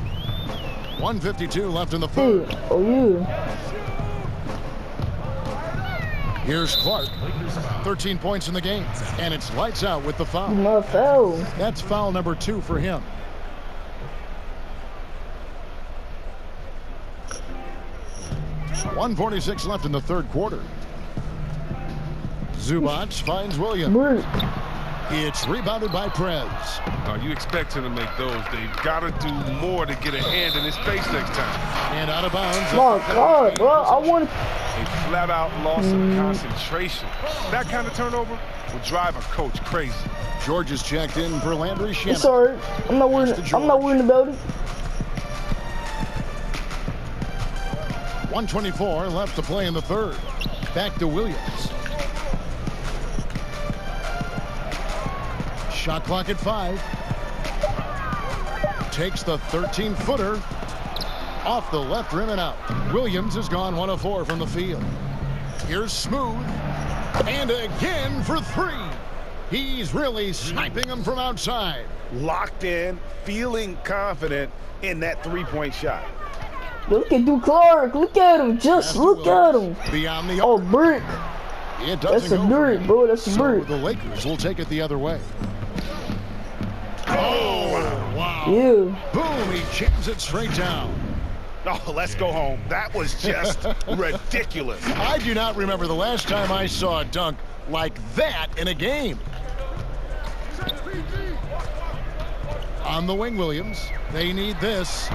1:52 left in the third. Hey, oh, yeah. Here's Clark. 13 points in the game. And it's lights out with the foul. My foul. That's foul number 2 for him. .146 left in the third quarter. Zubac finds Williams. It's rebounded by Prez. You expect him to make those. They've got to do more to get a hand in his face next time. And out of bounds. My God, bro. I want a flat-out loss of concentration. That kind of turnover will drive a coach crazy. George is checked in for Landry Shannon. It's all right. I'm not worried about it. 1:24 left to play in the third. Back to Williams. Shot clock at 5. takes the 13-footer off the left rim and out. Williams has gone 1 of 4 from the field. Here's Smooth. And again for 3. He's really sniping them from outside. Locked in, feeling confident in that three-point shot. Look at Duke Clark. Look at him. Just look at him. Beyond the oh, brick. That's a brick, bro. That's a brick. The Lakers will take it the other way. Oh, wow. Yeah. Boom, he jams it straight down. Oh, let's go home. That was just ridiculous. I do not remember the last time I saw a dunk like that in a game. On the wing, Williams. They need this.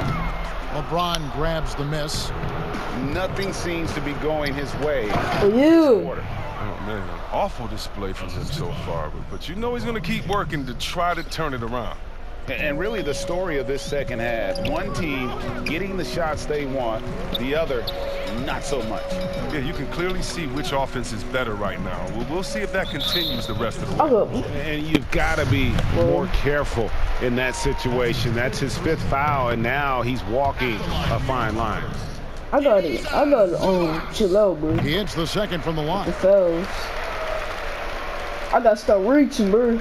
LeBron grabs the miss. Nothing seems to be going his way. For you. Oh, man. Awful display from him so far. But you know he's going to keep working to try to turn it around. And really the story of this second half, one team getting the shots they want, the other not so much. Yeah, you can clearly see which offense is better right now. We'll see if that continues the rest of the way. And you've got to be more careful in that situation. That's his 5th foul, and now he's walking a fine line. I got it. Chill out, bro. He hits the second from the line. The fouls. I got to start reaching, bro.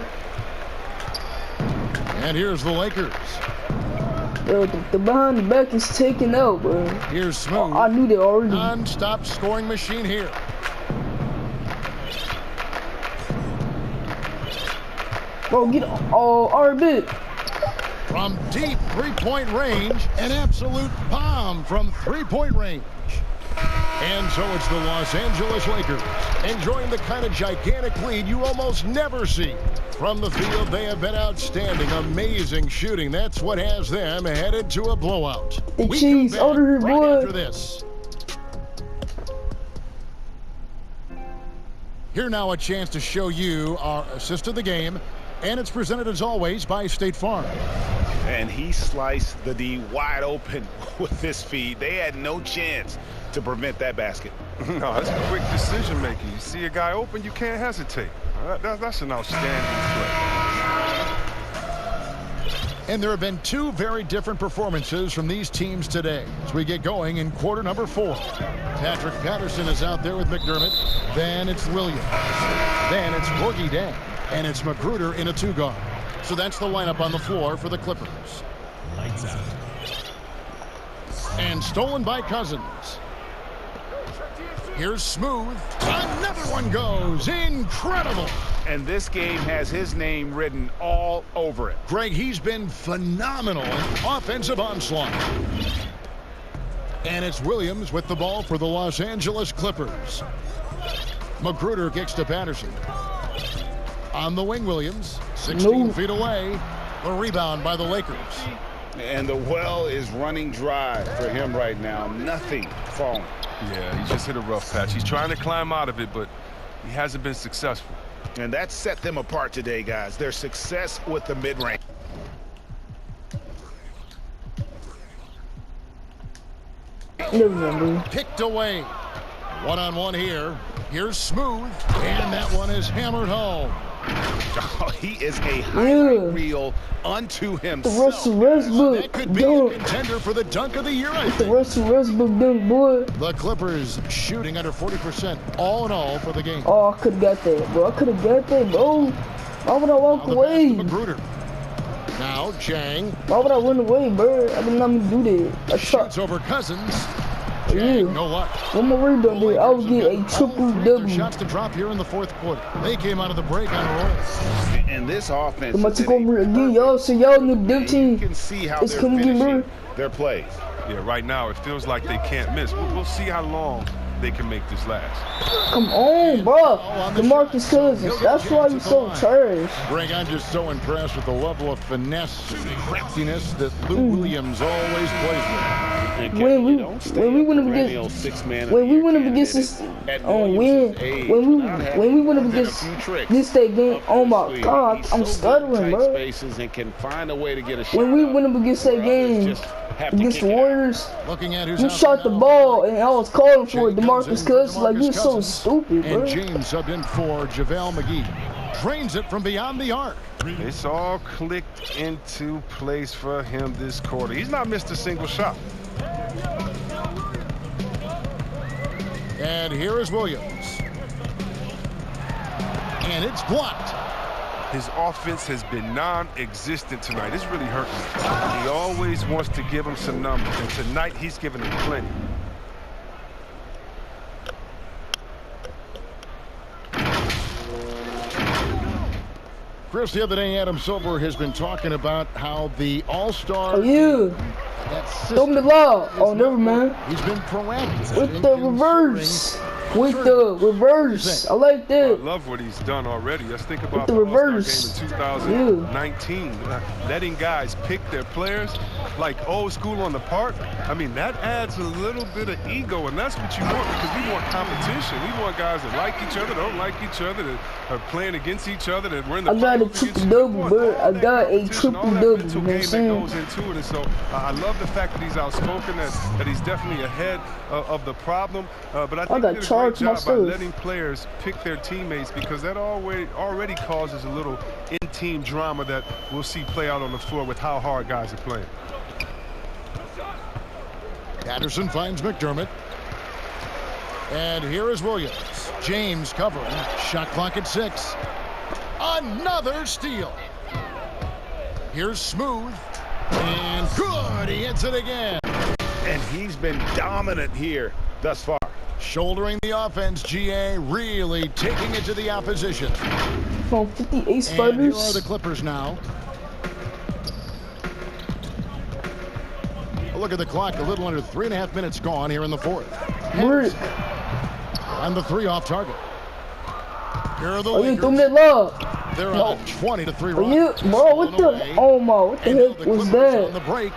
And here's the Lakers. Yo, the behind the back is taken out, bro. Here's Smooth. I knew that already. Non-stop scoring machine here. Bro, get RB. From deep three-point range, an absolute bomb from three-point range. And so it's the Los Angeles Lakers enjoying the kind of gigantic lead you almost never see. From the field, they have been outstanding. Amazing shooting. That's what has them headed to a blowout. The cheese over here, boy. After this. Here now a chance to show you our assist of the game. And it's presented as always by State Farm. And he sliced the D wide open with this feed. They had no chance to prevent that basket. No, that's quick decision making. You see a guy open, you can't hesitate. That's an outstanding play. And there have been 2 very different performances from these teams today as we get going in quarter number 4. Patrick Patterson is out there with McDermott. Then it's Williams. Then it's Boogie Dang. And it's Magruder in a 2-guard. So that's the lineup on the floor for the Clippers. Lights out. And stolen by Cousins. Here's Smooth. Another one goes. Incredible. And this game has his name written all over it. Greg, he's been phenomenal in offensive onslaught. And it's Williams with the ball for the Los Angeles Clippers. Magruder kicks to Patterson. On the wing, Williams. 16 feet away. The rebound by the Lakers. And the well is running dry for him right now. Nothing falling. Yeah, he just hit a rough patch. He's trying to climb out of it, but he hasn't been successful. And that set them apart today, guys. Their success with the mid-range. Picked away. One-on-one here. Here's Smooth. And that one is hammered home. Oh, he is a highlight reel unto himself. The Russell Westbrook that could be a contender for the dunk of the year, I think. The Russell Westbrook dunk, boy. The Clippers shooting under 40% all in all for the game. Oh, I could have got that, bro. I could have got that, bro. Why would I walk away? Magruder. Now Jang. Why would I run away, bro? I did not mean to do that. I shoots over Cousins. Yeah. No luck. One more rebound there. I would get a triple-double. Shots to drop here in the 4th quarter. They came out of the break on a roll. And this offense. I'm about to go over again, y'all. So y'all new dunk team. You can see how they're finishing their plays. Yeah, right now it feels like they can't miss. We'll see how long they can make this last. Come on, bro. DeMarcus Cousins. That's why you're so trash. Greg, I'm just so impressed with the level of finesse and craftiness that Lou Williams always plays with. When we went up against this state game, oh my God, I'm stuttering, bro. When we went up against that game against the Warriors, you shot the ball and I was calling for DeMarcus Cousins. Like, you're so stupid, bro. And James subbed in for JaVale McGee. drains it from beyond the arc. It's all clicked into place for him this quarter. He's not missed a single shot. And here is Williams. And it's blocked. His offense has been non-existent tonight. It's really hurting him. He always wants to give him some numbers, and tonight he's giving him plenty. Chris, the other day, Adam Silver has been talking about how the All-Star... Oh, you. Throw me the ball. Oh, never mind. He's been proactive. With the reverse. With the reverse. I like that. I love what he's done already. Let's think about the reverse game in 2019. Letting guys pick their players like old school on the park. I mean, that adds a little bit of ego, and that's what you want, because we want competition. We want guys that like each other, don't like each other, that are playing against each other, that we're in the I got a triple-double, bro. I got a triple-double. Mental game that goes into it, and so I love the fact that he's outspoken, that he's definitely ahead of the problem. But I think he did a great job by letting players pick their teammates, because that already causes a little in-team drama that we'll see play out on the floor with how hard guys are playing. Patterson finds McDermott. And here is Williams. James covering. Shot clock at 6. Another steal. Here's Smooth. And good. He hits it again. And he's been dominant here thus far. Shouldering the offense, GA really taking it to the opposition. From 58 spiders. And here are the Clippers now. Look at the clock, a little under 3.5 minutes gone here in the fourth. And the 3 off target. Here are the Lakers. They're on 20-3 run. Bro, what the? Oh my, what the heck was that? On the break.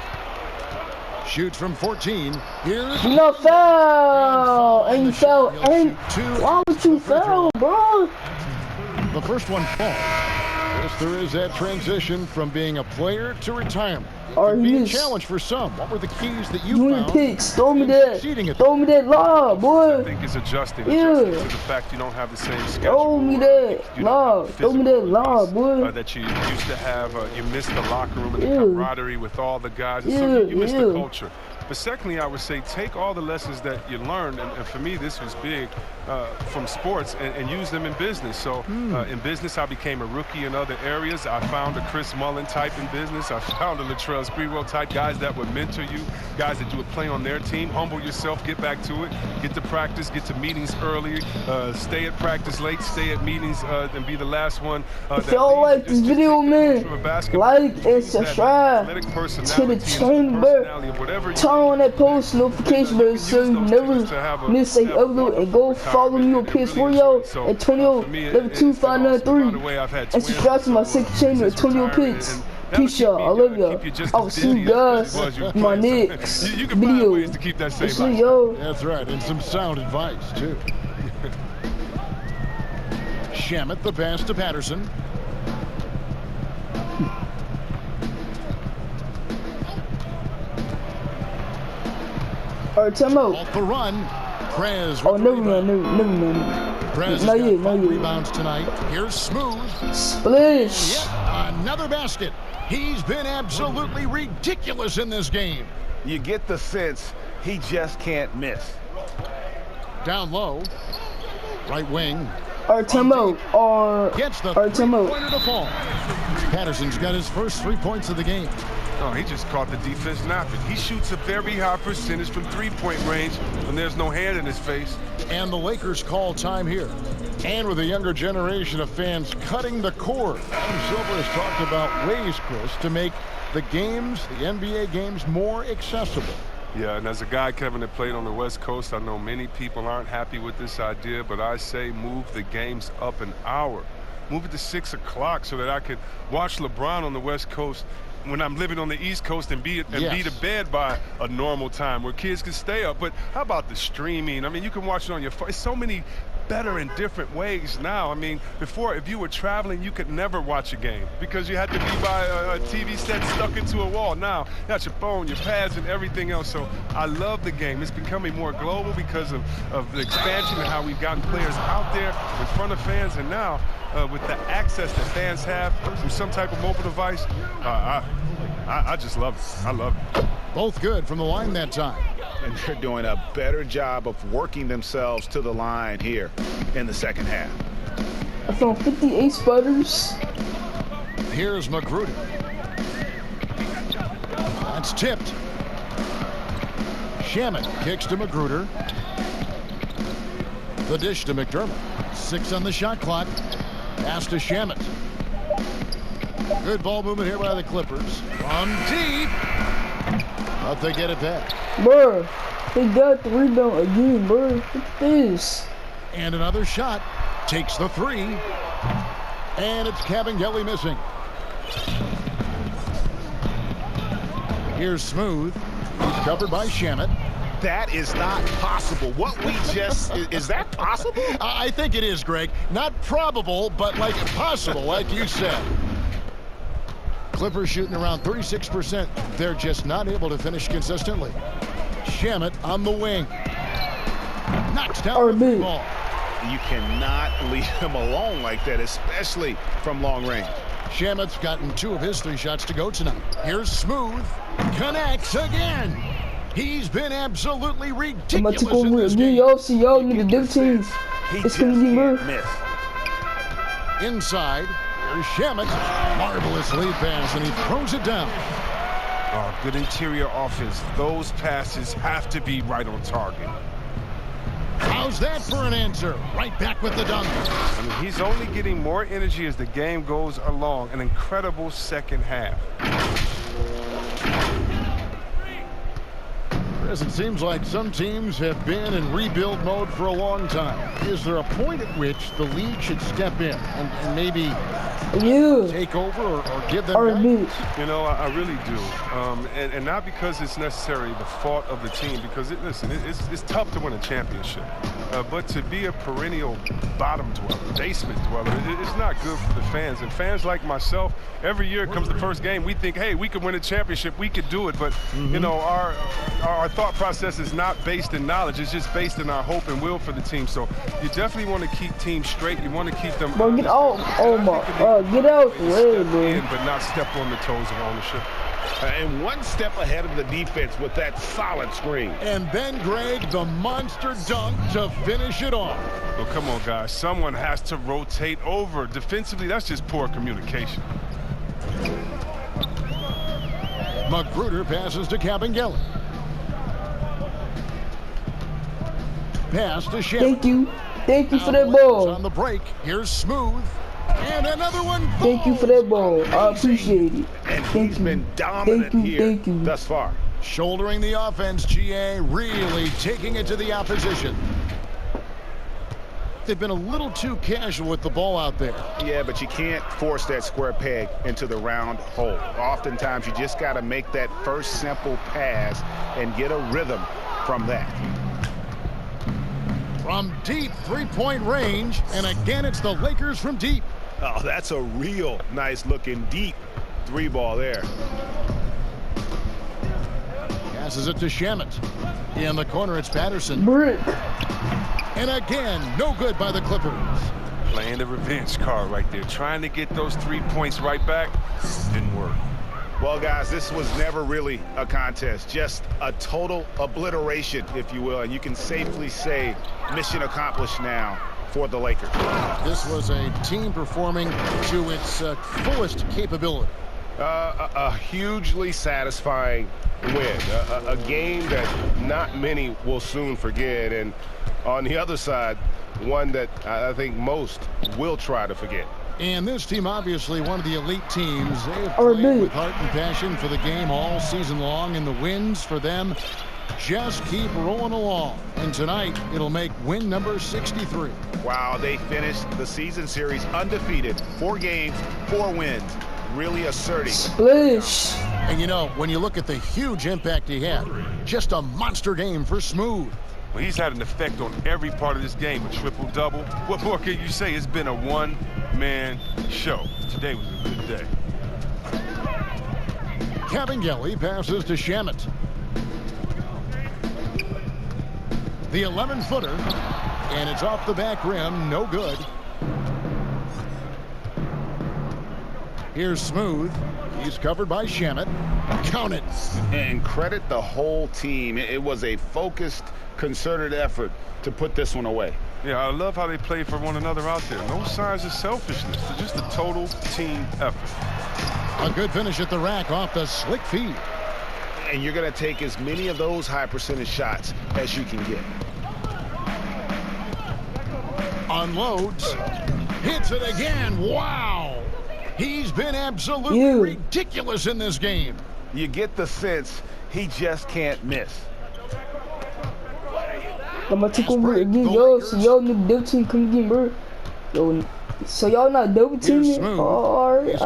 Shoots from 14. Here's no foul. And you foul. And why would you foul, bro? The first one falls. Yes, there is that transition from being a player to retirement. Or be a challenge for some. What were the keys that you found? Picks. Throw me that. Throw me that lob, boy. I think it's adjusting to the fact you don't have the same schedule. Throw me that lob. Throw me that lob, boy. That you used to have. You missed the locker room and the camaraderie with all the guys. So you missed the culture. But secondly, I would say take all the lessons that you learned, and for me this was big, from sports, and use them in business. So in business, I became a rookie in other areas. I found a Chris Mullin type in business. I found a Latrell Sprewell type, guys that would mentor you, guys that you would play on their team. Humble yourself, get back to it, get to practice, get to meetings early, stay at practice late, stay at meetings, and be the last one. If y'all like this video, man, like and subscribe to the chamber. Turn on that post notification bell so you never miss a upload, and go follow me on PS4, yo, Antonio level 2593, and subscribe to my second channel, Antonio Pitts. Peace, y'all. I love y'all. I'll see you guys in my next video. Yo. That's right, and some sound advice too. Shamet, the pass to Patterson. Alright, time out. Off the run. Prez. Oh, never mind. Prez got 5 rebounds tonight. Here's Smooth. Splish. Yep, another basket. He's been absolutely ridiculous in this game. You get the sense he just can't miss. Down low. Right wing. Artemo. Gets the three-pointer to fall. Patterson's got his first 3 points of the game. Oh, he just caught the defense napping. He shoots a very high percentage from three-point range when there's no hand in his face. And the Lakers call time here. And with a younger generation of fans cutting the cord. Adam Silver has talked about ways, Chris, to make the games, the NBA games, more accessible. Yeah, and as a guy, Kevin, that played on the West Coast, I know many people aren't happy with this idea, but I say move the games up an hour. Move it to 6 o'clock so that I could watch LeBron on the West Coast when I'm living on the East Coast and be to bed by a normal time where kids can stay up. But how about the streaming? I mean, you can watch it on your phone. So many better in different ways now. I mean, before, if you were traveling, you could never watch a game because you had to be by a TV set stuck into a wall. Now, you got your phone, your pads, and everything else. So I love the game. It's becoming more global because of the expansion and how we've gotten players out there in front of fans. And now, with the access that fans have through some type of mobile device, I just love it. I love it. Both good from the line that time. And they're doing a better job of working themselves to the line here in the second half. I found 58 sputters. Here's Magruder. That's tipped. Shamet kicks to Magruder. The dish to McDermott. 6 on the shot clock. Pass to Shamet. Good ball movement here by the Clippers. From deep. But they get it back. Bruh, they got the rebound again, bruh. Look at this. And another shot. Takes the 3. And it's Kabengele missing. Here's Smooth. He's covered by Shamet. That is not possible. What we just, is that possible? I think it is, Greg. Not probable, but like possible, like you said. Clippers shooting around 36%. They're just not able to finish consistently. Shamet on the wing. Knocks down the ball. You cannot leave him alone like that, especially from long range. Shamet's gotten 2 of his 3 shots to go tonight. Here's Smooth. Connects again. He's been absolutely ridiculous in this game. Y'all see y'all nigga different teams. It's gonna be miss. Inside. Here's Shamet. Marvelous lead pass, and he throws it down. Oh, good interior offense. Those passes have to be right on target. How's that for an answer? Right back with the dunk. I mean, he's only getting more energy as the game goes along. An incredible second half. Chris, it seems like some teams have been in rebuild mode for a long time. Is there a point at which the league should step in and maybe take over or give them back? You know, I really do. And not because it's necessarily the fault of the team, because, it's tough to win a championship. But to be a perennial bottom dweller, basement dweller, it's not good for the fans. And fans like myself, every year comes the first game, we think, hey, we could win a championship, we could do it. But, you know, our thought process is not based in knowledge. It's just based in our hope and will for the team. So you definitely want to keep teams straight. You want to keep them. Bro, get out. Oh my. Get out the way, bro. But not step on the toes of ownership. And one step ahead of the defense with that solid screen. And then, Greg, the monster dunk to finish it off. Well, come on, guys. Someone has to rotate over. Defensively, that's just poor communication. Magruder passes to Kabengele. Pass to Shamet. Thank you for that ball. On the break. Here's Smooth. And another one. Thank you for that ball. I appreciate it. And he's been dominant here thus far. Shouldering the offense, GA, really taking it to the opposition. They've been a little too casual with the ball out there. Yeah, but you can't force that square peg into the round hole. Oftentimes, you just got to make that first simple pass and get a rhythm from that. From deep three-point range, and again, it's the Lakers from deep. Oh, that's a real nice looking deep 3-ball there. Passes it to Shamet. In the corner, it's Patterson. Brick. And again, no good by the Clippers. Playing the revenge card right there. Trying to get those 3 points right back. Didn't work. Well, guys, this was never really a contest. Just a total obliteration, if you will. And you can safely say mission accomplished now for the Lakers. This was a team performing to its fullest capability. A hugely satisfying win. A game that not many will soon forget. And on the other side, one that I think most will try to forget. And this team, obviously one of the elite teams. They have played with heart and passion for the game all season long, and the wins for them just keep rolling along. And tonight, it'll make win number 63. Wow, they finished the season series undefeated. 4 games, 4 wins. Really asserting. Splish. And you know, when you look at the huge impact he had, just a monster game for Smooth. Well, he's had an effect on every part of this game, a triple-double. What more can you say? It's been a one-man show. Today was a good day. Kabengele passes to Shamet. The 11-footer, and it's off the back rim, no good. Here's Smooth. He's covered by Shamet. Count it. And credit the whole team. It was a focused, concerted effort to put this one away. Yeah, I love how they play for one another out there. No signs of selfishness. It's just a total team effort. A good finish at the rack off the slick feed. And you're going to take as many of those high percentage shots as you can get. Unloads. Hits it again. Wow. He's been absolutely ridiculous in this game. You get the sense he just can't miss. I'm gonna take over again, yo. So y'all new double team come again, bro. Yo, so y'all not double teaming? Alright.